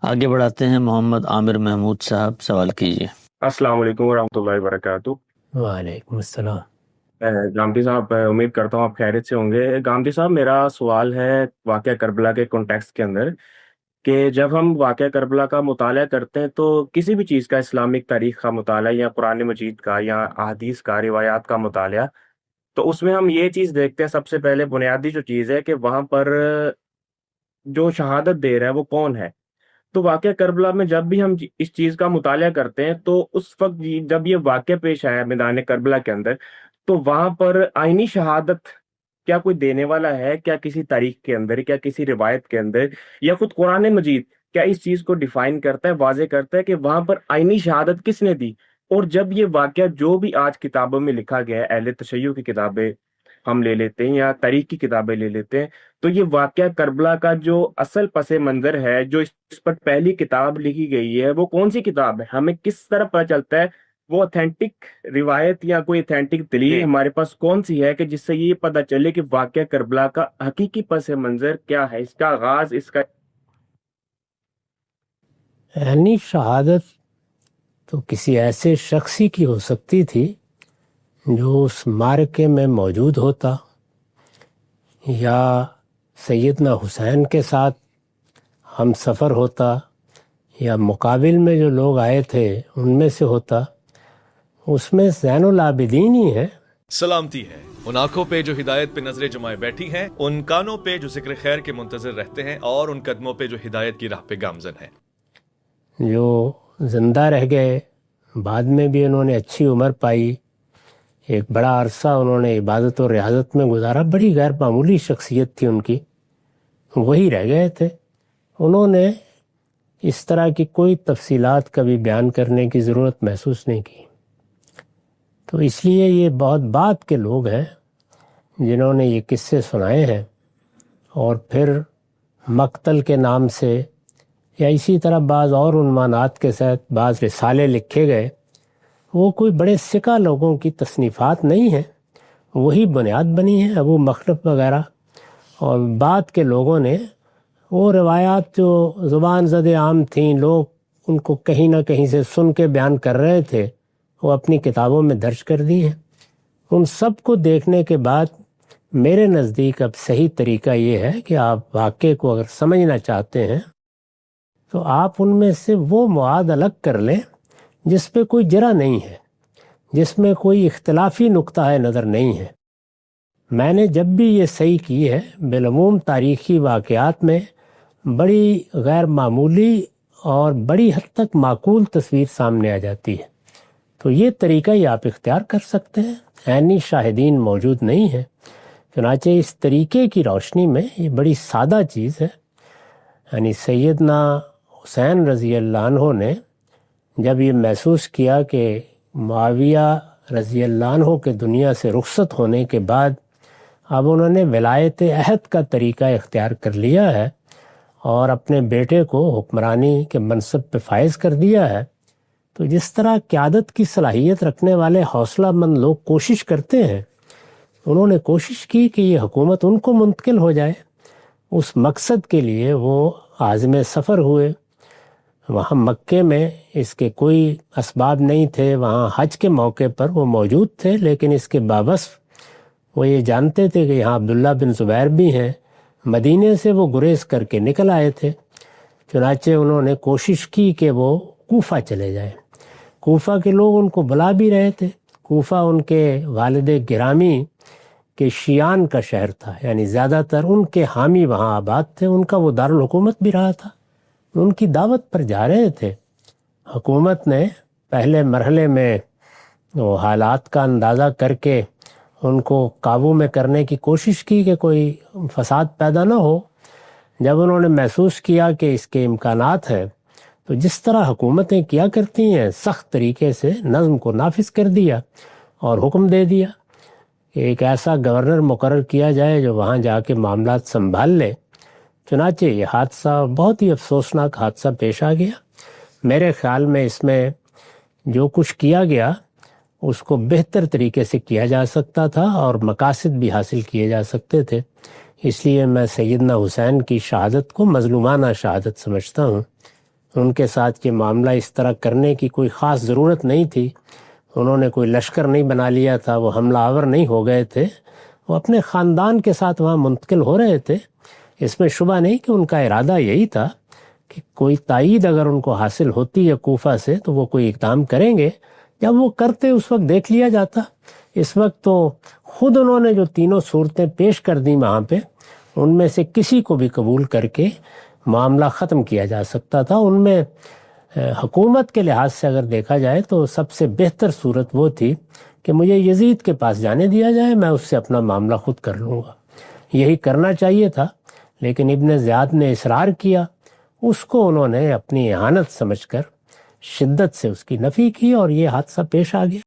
آگے بڑھاتے ہیں۔ محمد عامر محمود صاحب سوال کیجیے۔ السلام علیکم ورحمۃ اللہ وبرکاتہ۔ وعلیکم السلام۔ گامدی صاحب، امید کرتا ہوں آپ خیریت سے ہوں گے۔ گامدی صاحب، میرا سوال ہے واقعہ کربلا کے کانٹیکسٹ کے اندر کہ جب ہم واقعہ کربلا کا مطالعہ کرتے ہیں تو کسی بھی چیز کا، اسلامک تاریخ کا مطالعہ یا قرآن مجید کا یا احادیث کا، روایات کا مطالعہ، تو اس میں ہم یہ چیز دیکھتے ہیں، سب سے پہلے بنیادی جو چیز ہے کہ وہاں پر جو شہادت دے رہا ہے وہ کون ہے۔ تو واقعہ کربلا میں جب بھی ہم اس چیز کا مطالعہ کرتے ہیں تو اس وقت جب یہ واقعہ پیش آیا میدان کربلا کے اندر، تو وہاں پر آئینی شہادت کیا کوئی دینے والا ہے؟ کیا کسی تاریخ کے اندر، کیا کسی روایت کے اندر، یا خود قرآن مجید کیا اس چیز کو ڈیفائن کرتا ہے، واضح کرتا ہے کہ وہاں پر آئینی شہادت کس نے دی؟ اور جب یہ واقعہ جو بھی آج کتابوں میں لکھا گیا ہے، اہل تشیع کی کتابیں ہم لے لیتے ہیں یا تاریخ کی کتابیں لے لیتے ہیں، تو یہ واقعہ کربلا کا جو اصل پس منظر ہے، جو اس پر پہلی کتاب لکھی گئی ہے، وہ کون سی کتاب ہے؟ ہمیں کس طرح پتہ چلتا ہے وہ اتھینٹک روایت یا کوئی اتھینٹک دلیل ہمارے پاس کون سی ہے کہ جس سے یہ پتہ چلے کہ واقعہ کربلا کا حقیقی پس منظر کیا ہے، اس کا آغاز، اس کا یعنی شہادت تو کسی ایسے شخصی کی ہو سکتی تھی جو اس معرکے میں موجود ہوتا، یا سیدنا حسین کے ساتھ ہم سفر ہوتا، یا مقابل میں جو لوگ آئے تھے ان میں سے ہوتا۔ اس میں زین العابدین ہی ہے۔ سلامتی ہے ان آنکھوں پہ جو ہدایت پہ نظریں جمائے بیٹھی ہیں، ان کانوں پہ جو ذکر خیر کے منتظر رہتے ہیں، اور ان قدموں پہ جو ہدایت کی راہ پہ گامزن ہیں، جو زندہ رہ گئے، بعد میں بھی انہوں نے اچھی عمر پائی، ایک بڑا عرصہ انہوں نے عبادت و ریاضت میں گزارا، بڑی غیر معمولی شخصیت تھی ان کی، وہی رہ گئے تھے۔ انہوں نے اس طرح کی کوئی تفصیلات کبھی بیان کرنے کی ضرورت محسوس نہیں کی۔ تو اس لیے یہ بہت بعد کے لوگ ہیں جنہوں نے یہ قصے سنائے ہیں، اور پھر مقتل کے نام سے یا اسی طرح بعض اور عنوانات کے ساتھ بعض رسالے لکھے گئے۔ وہ کوئی بڑے سکہ لوگوں کی تصنیفات نہیں ہیں، وہی بنیاد بنی ہے ابو مخلف وغیرہ، اور بعد کے لوگوں نے وہ روایات جو زبان زد عام تھیں، لوگ ان کو کہیں نہ کہیں سے سن کے بیان کر رہے تھے، وہ اپنی کتابوں میں درج کر دی ہیں۔ ان سب کو دیکھنے کے بعد میرے نزدیک اب صحیح طریقہ یہ ہے کہ آپ واقعے کو اگر سمجھنا چاہتے ہیں تو آپ ان میں سے وہ مواد الگ کر لیں جس پہ کوئی جرح نہیں ہے، جس میں کوئی اختلافی نقطہ نظر نہیں ہے۔ میں نے جب بھی یہ صحیح کی ہے، بالعموم تاریخی واقعات میں بڑی غیر معمولی اور بڑی حد تک معقول تصویر سامنے آ جاتی ہے۔ تو یہ طریقہ ہی آپ اختیار کر سکتے ہیں، عینی شاہدین موجود نہیں ہیں، چنانچہ اس طریقے کی روشنی میں یہ بڑی سادہ چیز ہے۔ یعنی سیدنا حسین رضی اللہ عنہ نے جب یہ محسوس کیا کہ معاویہ رضی اللہ عنہ کے دنیا سے رخصت ہونے کے بعد اب انہوں نے ولایت عہد کا طریقہ اختیار کر لیا ہے اور اپنے بیٹے کو حکمرانی کے منصب پہ فائز کر دیا ہے، تو جس طرح قیادت کی صلاحیت رکھنے والے حوصلہ مند لوگ کوشش کرتے ہیں، انہوں نے کوشش کی کہ یہ حکومت ان کو منتقل ہو جائے۔ اس مقصد کے لیے وہ عازم سفر ہوئے۔ وہاں مکے میں اس کے کوئی اسباب نہیں تھے، وہاں حج کے موقع پر وہ موجود تھے، لیکن اس کے باوصف وہ یہ جانتے تھے کہ یہاں عبداللہ بن زبیر بھی ہیں۔ مدینے سے وہ گریز کر کے نکل آئے تھے، چنانچہ انہوں نے کوشش کی کہ وہ کوفہ چلے جائیں۔ کوفہ کے لوگ ان کو بلا بھی رہے تھے۔ کوفہ ان کے والد گرامی کے شیعان کا شہر تھا، یعنی زیادہ تر ان کے حامی وہاں آباد تھے، ان کا وہ دارالحکومت بھی رہا تھا۔ ان کی دعوت پر جا رہے تھے۔ حکومت نے پہلے مرحلے میں وہ حالات کا اندازہ کر کے ان کو قابو میں کرنے کی کوشش کی کہ کوئی فساد پیدا نہ ہو۔ جب انہوں نے محسوس کیا کہ اس کے امکانات ہیں، تو جس طرح حکومتیں کیا کرتی ہیں، سخت طریقے سے نظم کو نافذ کر دیا اور حکم دے دیا کہ ایک ایسا گورنر مقرر کیا جائے جو وہاں جا کے معاملات سنبھال لے۔ چنانچہ یہ حادثہ بہت ہی افسوسناک حادثہ پیش آ گیا۔ میرے خیال میں اس میں جو کچھ کیا گیا اس کو بہتر طریقے سے کیا جا سکتا تھا اور مقاصد بھی حاصل کیے جا سکتے تھے۔ اس لیے میں سیدنا حسین کی شہادت کو مظلومانہ شہادت سمجھتا ہوں۔ ان کے ساتھ یہ معاملہ اس طرح کرنے کی کوئی خاص ضرورت نہیں تھی. انہوں نے کوئی لشکر نہیں بنا لیا تھا، وہ حملہ آور نہیں ہو گئے تھے، وہ اپنے خاندان کے ساتھ وہاں منتقل ہو رہے تھے. اس میں شبہ نہیں کہ ان کا ارادہ یہی تھا کہ کوئی تائید اگر ان کو حاصل ہوتی ہے کوفہ سے تو وہ کوئی اقدام کریں گے. جب وہ کرتے اس وقت دیکھ لیا جاتا. اس وقت تو خود انہوں نے جو تینوں صورتیں پیش کر دیں وہاں پہ، ان میں سے کسی کو بھی قبول کر کے معاملہ ختم کیا جا سکتا تھا. ان میں حکومت کے لحاظ سے اگر دیکھا جائے تو سب سے بہتر صورت وہ تھی کہ مجھے یزید کے پاس جانے دیا جائے، میں اس سے اپنا معاملہ خود کر لوں گا. یہی کرنا چاہیے تھا، لیکن ابن زیاد نے اصرار کیا. اس کو انہوں نے اپنی اہانت سمجھ کر شدت سے اس کی نفی کی اور یہ حادثہ پیش آ گیا.